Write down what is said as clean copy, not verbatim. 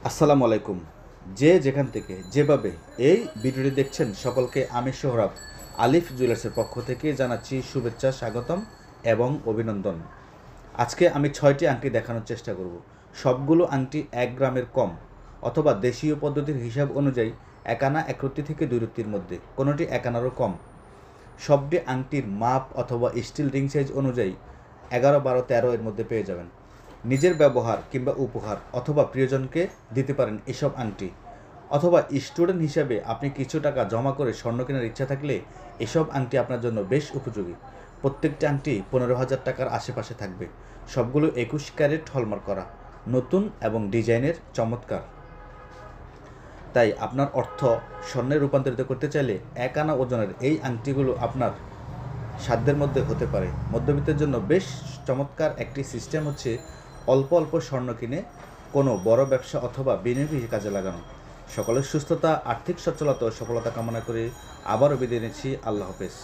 আসসালামু আলাইকুম। যে যেখান থেকে যেভাবে এই ভিডিওটি দেখছেন সকলকে আমি সোহরাব আলিফ জুয়েলার্সের পক্ষ থেকে জানাচ্ছি শুভেচ্ছা, স্বাগতম এবং অভিনন্দন। আজকে আমি 6টি আংটি দেখানোর চেষ্টা করব। সবগুলো আংটি 1 গ্রামের কম অথবা দেশীয় পদ্ধতির হিসাব অনুযায়ী 1 আনা 1 রত্তি থেকে 2 রত্তির মধ্যে, কোনোটি 1 আনারও কম। সবটি আংটির মাপ অথবা স্টিল রিং সাইজ অনুযায়ী 11, 12, 13 এর মধ্যে পেয়ে যাবেন। নিজের ব্যবহার কিংবা উপহার অথবা প্রিয়জনকে দিতে পারেন এসব আংটি, অথবা স্টুডেন্ট হিসাবে আপনি কিছু টাকা জমা করে স্বর্ণ কেনার ইচ্ছা থাকলে এসব আংটি আপনার জন্য বেশ উপযোগী। প্রত্যেকটি আংটি 15,000 টাকার আশেপাশে থাকবে। সবগুলো 21 ক্যারেট হলমার্ক করা, নতুন এবং ডিজাইনের চমৎকার। তাই আপনার অর্থ স্বর্ণে রূপান্তরিত করতে চাইলে 1 আনা ওজনের এই আংটিগুলো আপনার সাধ্যের মধ্যে হতে পারে। মধ্যবিত্তের জন্য বেশ চমৎকার একটি সিস্টেম হচ্ছে অল্প অল্প স্বর্ণ কিনে কোনো বড় ব্যবসা অথবা বিনিয়োগের কাজে লাগানো। সকলের সুস্থতা, আর্থিক সচ্ছলতা ও সফলতা কামনা করে আবারও বিদায় নিচ্ছি। আল্লাহ হাফেজ।